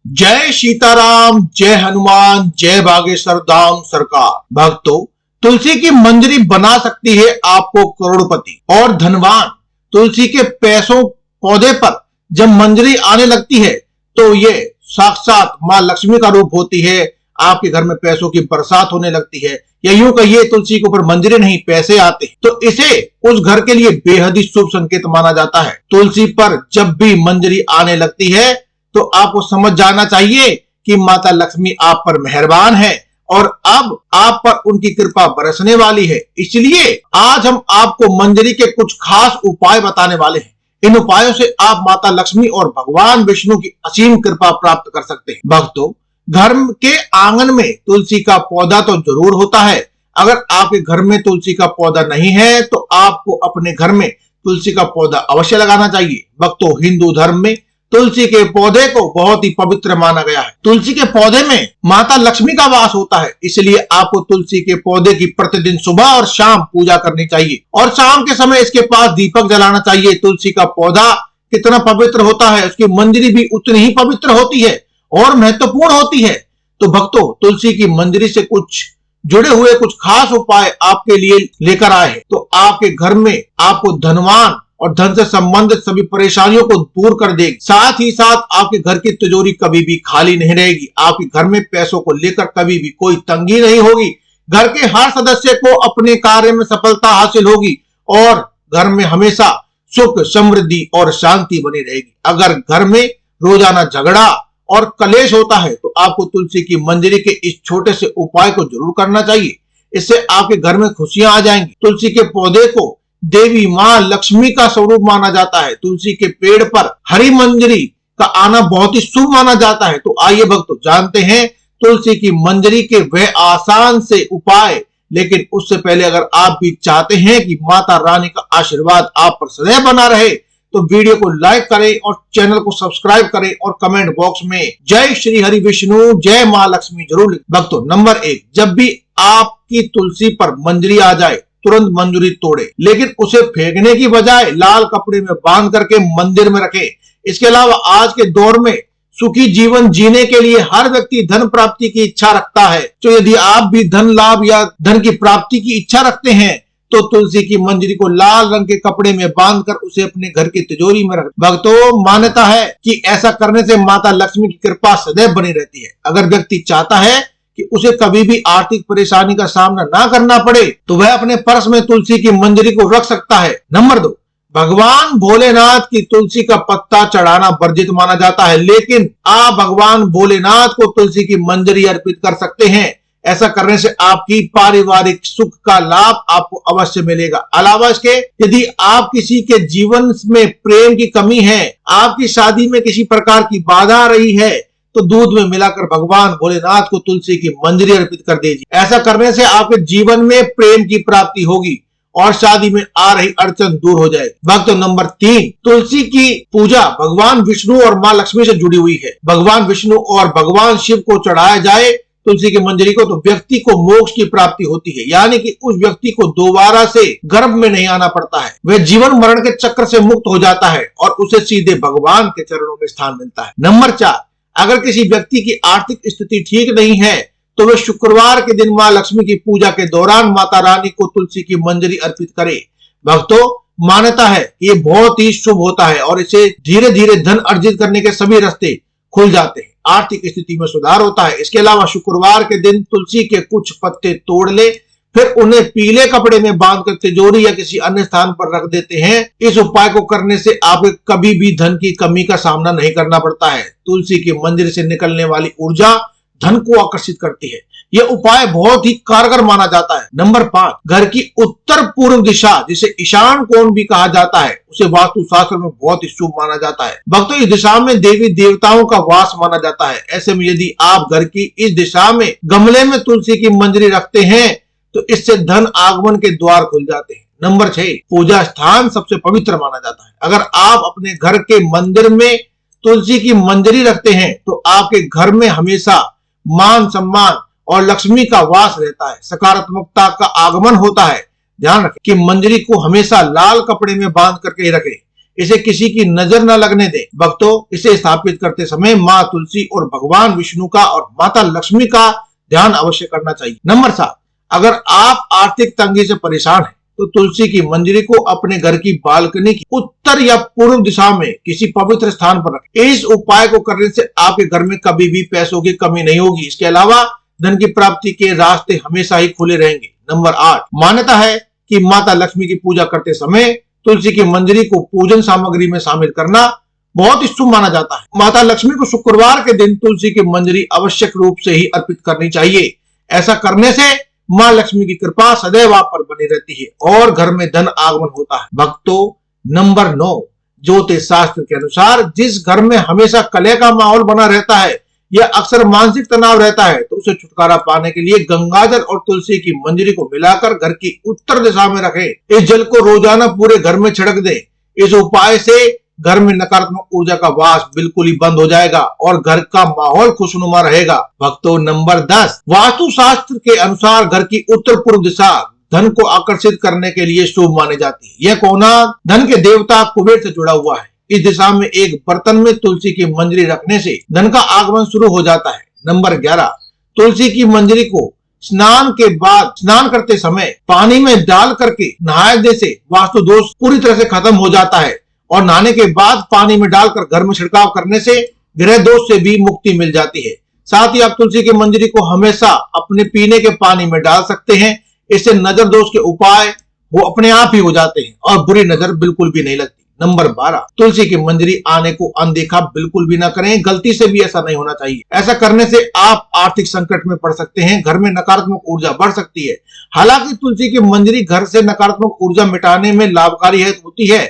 जय सीताराम, जय हनुमान, जय बागेश्वर धाम सरकार। भक्तों, तुलसी की मंजरी बना सकती है आपको करोड़पति और धनवान। तुलसी के पैसों पौधे पर जब मंजरी आने लगती है तो ये साक्षात मां लक्ष्मी का रूप होती है। आपके घर में पैसों की बरसात होने लगती है, या यूं कहिए तुलसी के ऊपर मंजरी नहीं पैसे आते हैं, तो इसे उस घर के लिए बेहद ही शुभ संकेत माना जाता है। तुलसी पर जब भी मंजरी आने लगती है तो आपको समझ जाना चाहिए कि माता लक्ष्मी आप पर मेहरबान है और अब आप पर उनकी कृपा बरसने वाली है। इसलिए आज हम आपको मंजरी के कुछ खास उपाय बताने वाले हैं। इन उपायों से आप माता लक्ष्मी और भगवान विष्णु की असीम कृपा प्राप्त कर सकते हैं। भक्तों, घर के आंगन में तुलसी का पौधा तो जरूर होता है। अगर आपके घर में तुलसी का पौधा नहीं है तो आपको अपने घर में तुलसी का पौधा अवश्य लगाना चाहिए। भक्तों, हिंदू धर्म में तुलसी के पौधे को बहुत ही पवित्र माना गया है। तुलसी के पौधे में माता लक्ष्मी का वास होता है, इसलिए आपको तुलसी के पौधे की प्रतिदिन सुबह और शाम पूजा करनी चाहिए और शाम के समय इसके पास दीपक जलाना चाहिए। तुलसी का पौधा कितना पवित्र होता है, उसकी मंजरी भी उतनी ही पवित्र होती है और महत्वपूर्ण होती है। तो भक्तों, तुलसी की मंजरी से कुछ जुड़े हुए कुछ खास उपाय आपके लिए लेकर आए हैं। तो आपके घर में आपको धनवान और धन से संबंधित सभी परेशानियों को दूर कर देगी। साथ ही साथ आपके घर की तिजोरी कभी भी खाली नहीं रहेगी। आपके घर में पैसों को लेकर कभी भी कोई तंगी नहीं होगी। घर के हर सदस्य को अपने कार्य में सफलता हासिल होगी और घर में हमेशा सुख, समृद्धि और शांति बनी रहेगी। अगर घर में रोजाना झगड़ा और कलेश होता है तो आपको तुलसी की मंजरी के इस छोटे से उपाय को जरूर करना चाहिए। इससे आपके घर में खुशियां आ जाएंगी। तुलसी के पौधे को देवी मां लक्ष्मी का स्वरूप माना जाता है। तुलसी के पेड़ पर हरी मंजरी का आना बहुत ही शुभ माना जाता है। तो आइए भक्तों, जानते हैं तुलसी की मंजरी के वह आसान से उपाय। लेकिन उससे पहले अगर आप भी चाहते हैं कि माता रानी का आशीर्वाद आप पर सदैव बना रहे तो वीडियो को लाइक करें और चैनल को सब्सक्राइब करें और कमेंट बॉक्स में जय श्री हरि विष्णु, जय मां लक्ष्मी जरूर लिखें। भक्तों, नंबर 1, जब भी आपकी तुलसी पर मंजरी आ जाए तुरंत मंजरी तोड़े, लेकिन उसे फेंकने की बजाय लाल कपड़े में बांध करके मंदिर में रखें। इसके अलावा आज के दौर में सुखी जीवन जीने के लिए हर व्यक्ति धन प्राप्ति की इच्छा रखता है। तो यदि आप भी धन लाभ या धन की प्राप्ति की इच्छा रखते हैं तो तुलसी की मंजरी को लाल रंग के कपड़े में बांधकर उसे अपने घर की तिजोरी में रखें। भक्तों, मान्यता है कि ऐसा करने से माता लक्ष्मी की कृपा सदैव बनी रहती है। अगर व्यक्ति चाहता है कि उसे कभी भी आर्थिक परेशानी का सामना ना करना पड़े तो वह अपने पर्स में तुलसी की मंजरी को रख सकता है। नंबर 2, भगवान भोलेनाथ की तुलसी का पत्ता चढ़ाना वर्जित माना जाता है, लेकिन आप भगवान भोलेनाथ को तुलसी की मंजरी अर्पित कर सकते हैं। ऐसा करने से आपकी पारिवारिक सुख का लाभ आपको अवश्य मिलेगा। अलावा इसके, यदि आप किसी के जीवन में प्रेम की कमी है, आपकी शादी में किसी प्रकार की बाधा आ रही है, तो दूध में मिलाकर भगवान भोलेनाथ को तुलसी की मंजरी अर्पित कर दीजिए। ऐसा करने से आपके जीवन में प्रेम की प्राप्ति होगी और शादी में आ रही अड़चन दूर हो जाएगी। भक्त, नंबर 3, तुलसी की पूजा भगवान विष्णु और मां लक्ष्मी से जुड़ी हुई है। भगवान विष्णु और भगवान शिव को चढ़ाया जाए तुलसी की मंजरी को तो व्यक्ति को मोक्ष की प्राप्ति होती है, यानी कि उस व्यक्ति को दोबारा से गर्भ में नहीं आना पड़ता है। वह जीवन मरण के चक्र से मुक्त हो जाता है और उसे सीधे भगवान के चरणों में स्थान मिलता है। नंबर 4, अगर किसी व्यक्ति की आर्थिक स्थिति ठीक नहीं है तो वह शुक्रवार के दिन मां लक्ष्मी की पूजा के दौरान माता रानी को तुलसी की मंजरी अर्पित करे। भक्तों, मान्यता है कि ये बहुत ही शुभ होता है और इसे धीरे धीरे धन अर्जित करने के सभी रास्ते खुल जाते हैं, आर्थिक स्थिति में सुधार होता है। इसके अलावा शुक्रवार के दिन तुलसी के कुछ पत्ते तोड़ ले, फिर उन्हें पीले कपड़े में बांधकर तिजोरी या किसी अन्य स्थान पर रख देते हैं। इस उपाय को करने से आपको कभी भी धन की कमी का सामना नहीं करना पड़ता है। तुलसी की मंजरी से निकलने वाली ऊर्जा धन को आकर्षित करती है। यह उपाय बहुत ही कारगर माना जाता है। नंबर 5, घर की उत्तर पूर्व दिशा, जिसे ईशान कोण भी कहा जाता है, उसे वास्तु शास्त्र में बहुत ही शुभ माना जाता है। भक्तों, इस दिशा में देवी देवताओं का वास माना जाता है। ऐसे में यदि आप घर की इस दिशा में गमले में तुलसी की मंजरी रखते हैं तो इससे धन आगमन के द्वार खुल जाते हैं। नंबर 6, पूजा स्थान सबसे पवित्र माना जाता है। अगर आप अपने घर के मंदिर में तुलसी की मंजरी रखते हैं तो आपके घर में हमेशा मान सम्मान और लक्ष्मी का वास रहता है, सकारात्मकता का आगमन होता है। ध्यान रखें कि मंजरी को हमेशा लाल कपड़े में बांध करके रखें। इसे किसी की नजर न लगने दें। भक्तों, इसे स्थापित करते समय माँ तुलसी और भगवान विष्णु का और माता लक्ष्मी का ध्यान अवश्य करना चाहिए। नंबर 7, अगर आप आर्थिक तंगी से परेशान हैं तो तुलसी की मंजरी को अपने घर की बालकनी की उत्तर या पूर्व दिशा में किसी पवित्र स्थान पर रखें। इस उपाय को करने से आपके घर में कभी भी पैसों की कमी नहीं होगी। इसके अलावा धन की प्राप्ति के रास्ते हमेशा ही खुले रहेंगे। नंबर 8, मान्यता है कि माता लक्ष्मी की पूजा करते समय तुलसी की मंजरी को पूजन सामग्री में शामिल करना बहुत ही शुभ माना जाता है। माता लक्ष्मी को शुक्रवार के दिन तुलसी की मंजरी आवश्यक रूप से ही अर्पित करनी चाहिए। ऐसा करने से माँ लक्ष्मी की कृपा सदैव आप पर बनी रहती है और घर में धन आगमन होता है। भक्तों, नंबर 9, ज्योतिष शास्त्र के अनुसार जिस घर में हमेशा कलह का माहौल बना रहता है या अक्सर मानसिक तनाव रहता है तो उसे छुटकारा पाने के लिए गंगाजल और तुलसी की मंजरी को मिलाकर घर की उत्तर दिशा में रखें। इस जल को रोजाना पूरे घर में छिड़क दें। इस उपाय से घर में नकारात्मक ऊर्जा का वास बिल्कुल ही बंद हो जाएगा और घर का माहौल खुशनुमा रहेगा। भक्तों, नंबर 10, वास्तु शास्त्र के अनुसार घर की उत्तर पूर्व दिशा धन को आकर्षित करने के लिए शुभ मानी जाती है। यह कोना धन के देवता कुबेर से जुड़ा हुआ है। इस दिशा में एक बर्तन में तुलसी की मंजरी रखने से धन का आगमन शुरू हो जाता है। नंबर 11, तुलसी की मंजरी को स्नान के बाद स्नान करते समय पानी में डाल करके नहाने से वास्तु दोष पूरी तरह से खत्म हो जाता है और नहाने के बाद पानी में डालकर घर में छिड़काव करने से ग्रह दोष से भी मुक्ति मिल जाती है। साथ ही आप तुलसी की मंजरी को हमेशा अपने पीने के पानी में डाल सकते हैं। इससे नजर दोष के उपाय वो अपने आप ही हो जाते हैं और बुरी नजर बिल्कुल भी नहीं लगती। नंबर 12, तुलसी की मंजरी आने को अनदेखा बिल्कुल भी ना करें। गलती से भी ऐसा नहीं होना चाहिए। ऐसा करने से आप आर्थिक संकट में पड़ सकते हैं। घर में नकारात्मक ऊर्जा बढ़ सकती है। हालांकि तुलसी की मंजरी घर से नकारात्मक ऊर्जा मिटाने में लाभकारी होती है।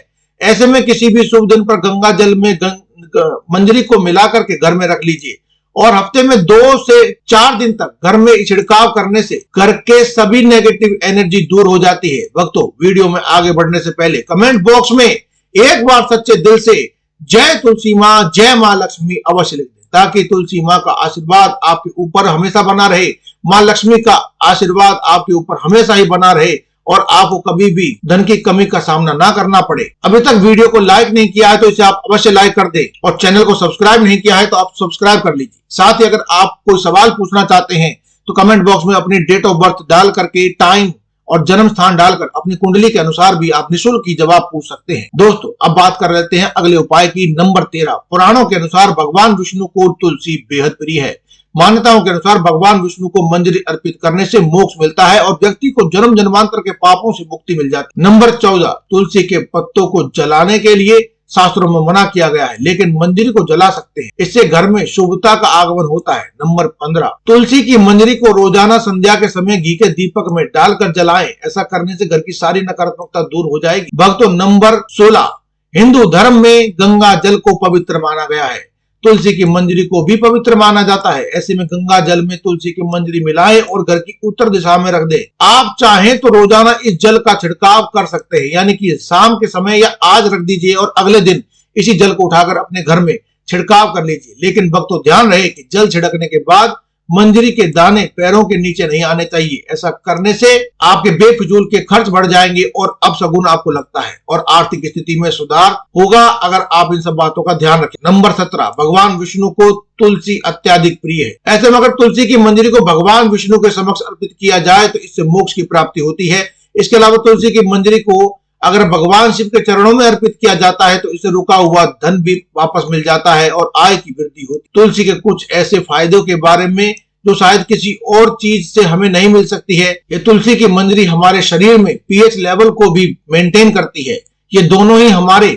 ऐसे में किसी भी शुभ दिन पर गंगा जल में मंजरी को मिलाकर के घर में रख लीजिए और हफ्ते में 2 से 4 दिन तक घर में छिड़काव करने से घर के सभी नेगेटिव एनर्जी दूर हो जाती है। भक्तों, वीडियो में आगे बढ़ने से पहले कमेंट बॉक्स में एक बार सच्चे दिल से जय तुलसी माँ, जय माँ लक्ष्मी अवश्य लिख दें ताकि तुलसी माँ का आशीर्वाद आपके ऊपर हमेशा बना रहे, माँ लक्ष्मी का आशीर्वाद आपके ऊपर हमेशा ही बना रहे और आपको कभी भी धन की कमी का सामना ना करना पड़े। अभी तक वीडियो को लाइक नहीं किया है तो इसे आप अवश्य लाइक कर दें और चैनल को सब्सक्राइब नहीं किया है तो आप सब्सक्राइब कर लीजिए। साथ ही अगर आप कोई सवाल पूछना चाहते हैं तो कमेंट बॉक्स में अपनी डेट ऑफ बर्थ डाल करके, टाइम और जन्म स्थान डालकर अपनी कुंडली के अनुसार भी आप निःशुल्क की जवाब पूछ सकते हैं। दोस्तों, अब बात कर लेते हैं अगले उपाय की। नंबर 13, पुराणों के अनुसार भगवान विष्णु को तुलसी बेहद प्रिय है। मान्यताओं के अनुसार भगवान विष्णु को मंजरी अर्पित करने से मोक्ष मिलता है और व्यक्ति को जन्म जन्मांतर के पापों से मुक्ति मिल जाती है। नंबर 14, तुलसी के पत्तों को जलाने के लिए शास्त्रों में मना किया गया है, लेकिन मंजरी को जला सकते हैं। इससे घर में शुभता का आगमन होता है। नंबर 15, तुलसी की मंजरी को रोजाना संध्या के समय घी के दीपक में डालकर जलाएं। ऐसा करने से घर की सारी नकारात्मकता दूर हो जाएगी। भक्तों, नंबर 16, हिंदू धर्म में गंगा जल को पवित्र माना गया है। तुलसी की मंजरी को भी पवित्र माना जाता है। ऐसे में गंगा जल में तुलसी की मंजरी मिलाएं और घर की उत्तर दिशा में रख दें। आप चाहें तो रोजाना इस जल का छिड़काव कर सकते हैं, यानी कि शाम के समय या आज रख दीजिए और अगले दिन इसी जल को उठाकर अपने घर में छिड़काव कर लीजिए। लेकिन भक्तों, ध्यान रहे कि जल छिड़कने के बाद मंजरी के दाने पैरों के नीचे नहीं आने चाहिए। ऐसा करने से आपके बेफिजूल के खर्च बढ़ जाएंगे और अपशगुन आपको लगता है और आर्थिक स्थिति में सुधार होगा अगर आप इन सब बातों का ध्यान रखें। नंबर 17, भगवान विष्णु को तुलसी अत्यधिक प्रिय है। ऐसे में अगर तुलसी की मंजरी को भगवान विष्णु के समक्ष अर्पित किया जाए तो इससे मोक्ष की प्राप्ति होती है। इसके अलावा तुलसी की मंजरी को अगर भगवान शिव के चरणों में अर्पित किया जाता है तो इससे रुका हुआ धन भी वापस मिल जाता है और आय की वृद्धि होती है। तुलसी के कुछ ऐसे फायदों के बारे में जो शायद किसी और चीज से हमें नहीं मिल सकती है। ये तुलसी की मंजरी हमारे शरीर में पीएच लेवल को भी मेंटेन करती है। ये दोनों ही हमारे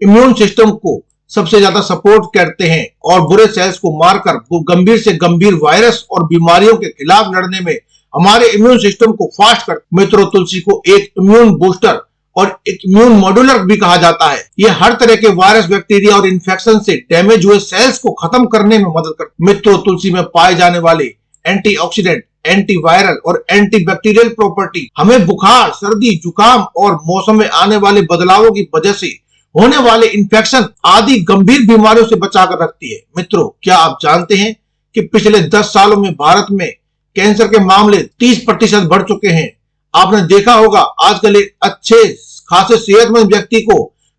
इम्यून सिस्टम को सबसे ज्यादा सपोर्ट करते हैं और बुरे सेल्स को मारकर गंभीर से गंभीर वायरस और बीमारियों के खिलाफ लड़ने में हमारे इम्यून सिस्टम को फास्ट कर। मित्रों, तुलसी को एक इम्यून बूस्टर और एक इम्यून मॉड्यूलर भी कहा जाता है। ये हर तरह के वायरस, बैक्टीरिया और इन्फेक्शन से डैमेज हुए सेल्स को खत्म करने में मदद करता है। मित्रों, तुलसी में पाए जाने वाले एंटीऑक्सीडेंट, एंटीवायरल और एंटीबैक्टीरियल प्रॉपर्टी हमें बुखार, सर्दी, जुकाम और मौसम में आने वाले बदलावों की वजह से होने वाले इन्फेक्शन आदि गंभीर बीमारियों से बचाकर रखती है। मित्रों, क्या आप जानते हैं कि पिछले 10 सालों में भारत में कैंसर के मामले 30% बढ़ चुके हैं। आपने देखा होगा आजकल एक अच्छे खासे सेहतमंद व्यक्ति को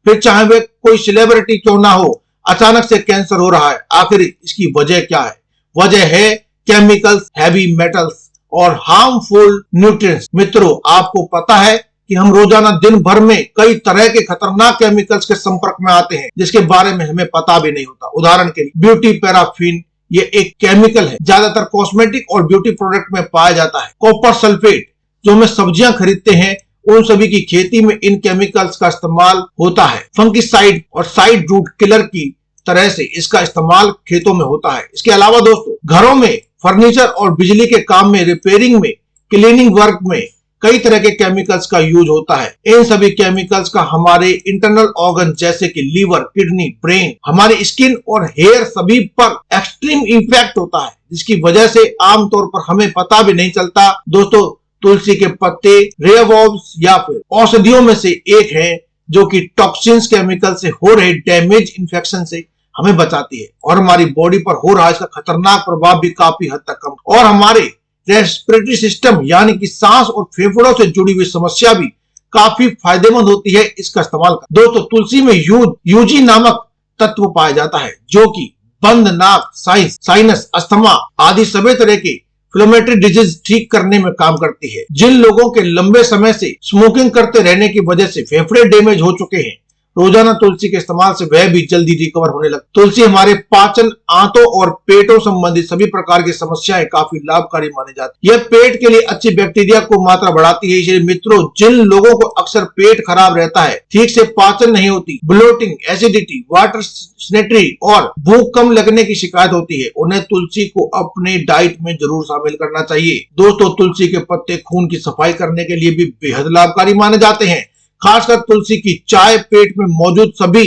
फिर चाहे वे कोई सेलिब्रिटी क्यों ना हो, अचानक से कैंसर हो रहा है। आखिर इसकी वजह क्या है? वजह है केमिकल्स, हैवी मेटल्स और हार्मफुल न्यूट्रिएंट्स। मित्रों, आपको पता है कि हम रोजाना दिन भर में कई तरह के खतरनाक केमिकल्स के संपर्क में आते हैं जिसके बारे में हमें पता भी नहीं होता। उदाहरण के लिए ब्यूटी पैराफिन, ये एक केमिकल है, ज्यादातर कॉस्मेटिक और ब्यूटी प्रोडक्ट में पाया जाता है। कॉपर सल्फेट, जो हम सब्जियां खरीदते हैं, उन सभी की खेती में इन केमिकल्स का इस्तेमाल होता है। फंगिसाइड और साइड रूट किलर की तरह से इसका इस्तेमाल खेतों में होता है। इसके अलावा दोस्तों, घरों में फर्नीचर और बिजली के काम में, रिपेयरिंग में, क्लीनिंग वर्क में कई तरह के केमिकल्स का यूज होता है। इन सभी केमिकल्स का हमारे इंटरनल ऑर्गन जैसे कि लीवर, किडनी, ब्रेन, हमारी स्किन और हेयर सभी पर एक्सट्रीम इफेक्ट होता है, जिसकी वजह से आमतौर पर हमें पता भी नहीं चलता। दोस्तों, तुलसी के पत्ते रेयर हर्ब्स या फिर औषधियों में से एक है जो कि टॉक्सिन्स केमिकल से हो रहे डैमेज, इन्फेक्शन से हमें बचाती है और हमारी बॉडी पर हो रहा इसका खतरनाक प्रभाव भी काफी हद तक कम, और हमारे रेस्पिरेटरी सिस्टम यानी कि सांस और फेफड़ों से जुड़ी हुई समस्या भी काफी फायदेमंद होती है इसका इस्तेमाल कर। दोस्तों, तुलसी में यूजी नामक तत्व पाया जाता है जो कि बंद नाक, साइनस, अस्थमा आदि सभी तरह के इन्फ्लेमेटरी डिजीज ठीक करने में काम करती है। जिन लोगों के लंबे समय से स्मोकिंग करते रहने की वजह से फेफड़े डैमेज हो चुके हैं, रोजाना तुलसी के इस्तेमाल से वह भी जल्दी रिकवर होने लगता है। तुलसी हमारे पाचन, आंतों और पेटों संबंधित सभी प्रकार की समस्याएं काफी लाभकारी मानी जाती है। यह पेट के लिए अच्छी बैक्टीरिया को मात्रा बढ़ाती है। इसलिए मित्रों, जिन लोगों को अक्सर पेट खराब रहता है, ठीक से पाचन नहीं होती, ब्लोटिंग, एसिडिटी, वाटर सिनेटरी और भूख कम लगने की शिकायत होती है, उन्हें तुलसी को अपने डाइट में जरूर शामिल करना चाहिए। दोस्तों, तुलसी के पत्ते खून की सफाई करने के लिए भी बेहद लाभकारी माने जाते हैं। खासकर तुलसी की चाय पेट में मौजूद सभी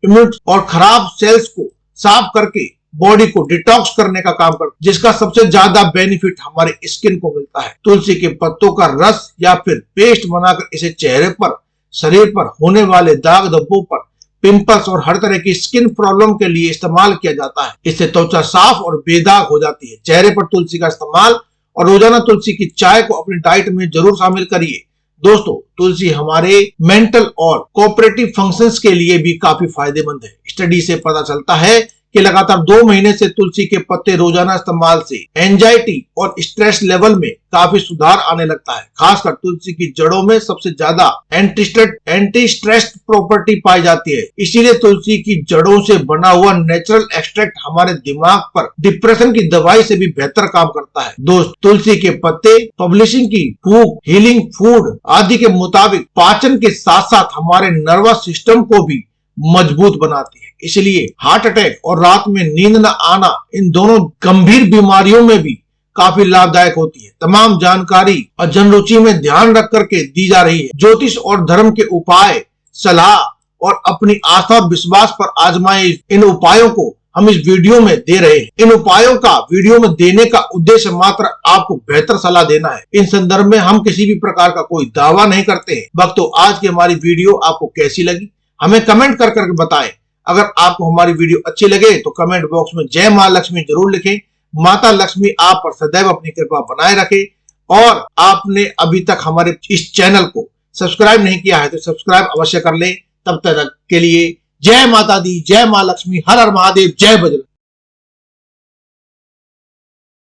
इम्यूनिटी और खराब सेल्स को साफ करके बॉडी को डिटॉक्स करने का काम करता है, जिसका सबसे ज्यादा बेनिफिट हमारे स्किन को मिलता है। तुलसी के पत्तों का रस या फिर पेस्ट बनाकर इसे चेहरे पर, शरीर पर होने वाले दाग धब्बों पर, पिंपल्स और हर तरह की स्किन प्रॉब्लम के लिए इस्तेमाल किया जाता है। इससे त्वचा साफ और बेदाग हो जाती है। चेहरे पर तुलसी का इस्तेमाल और रोजाना तुलसी की चाय को अपनी डाइट में जरूर शामिल करिए। दोस्तों, तुलसी हमारे मेंटल और कोऑपरेटिव फंक्शंस के लिए भी काफी फायदेमंद है। स्टडी से पता चलता है कि लगातार 2 महीने से तुलसी के पत्ते रोजाना इस्तेमाल से एंजाइटी और स्ट्रेस लेवल में काफी सुधार आने लगता है। खासकर तुलसी की जड़ों में सबसे ज्यादा एंटी स्ट्रेस प्रॉपर्टी पाई जाती है। इसीलिए तुलसी की जड़ों से बना हुआ नेचुरल एक्सट्रैक्ट हमारे दिमाग पर डिप्रेशन की दवाई से भी बेहतर काम करता है। दोस्त, तुलसी के पत्ते पब्लिशिंग की भूख, हीलिंग फूड आदि के मुताबिक पाचन के साथ साथ हमारे नर्वस सिस्टम को भी मजबूत बनाती है। इसलिए हार्ट अटैक और रात में नींद न आना, इन दोनों गंभीर बीमारियों में भी काफी लाभदायक होती है। तमाम जानकारी और जनरुचि में ध्यान रख करके दी जा रही है। ज्योतिष और धर्म के उपाय, सलाह और अपनी आस्था और विश्वास पर आजमाए इन उपायों को हम इस वीडियो में दे रहे हैं। इन उपायों का वीडियो में देने का उद्देश्य मात्र आपको बेहतर सलाह देना है। इन संदर्भ में हम किसी भी प्रकार का कोई दावा नहीं करते हैं। भक्तों, आज की हमारी वीडियो आपको कैसी लगी हमें कमेंट कर करके बताएं। अगर आपको हमारी वीडियो अच्छी लगे तो कमेंट बॉक्स में जय मां लक्ष्मी जरूर लिखें। माता लक्ष्मी आप पर सदैव अपनी कृपा बनाए रखे। और आपने अभी तक हमारे इस चैनल को सब्सक्राइब नहीं किया है तो सब्सक्राइब अवश्य कर लें। तब तक के लिए जय माता दी, जय मां लक्ष्मी, हर हर महादेव, जय बजरंग।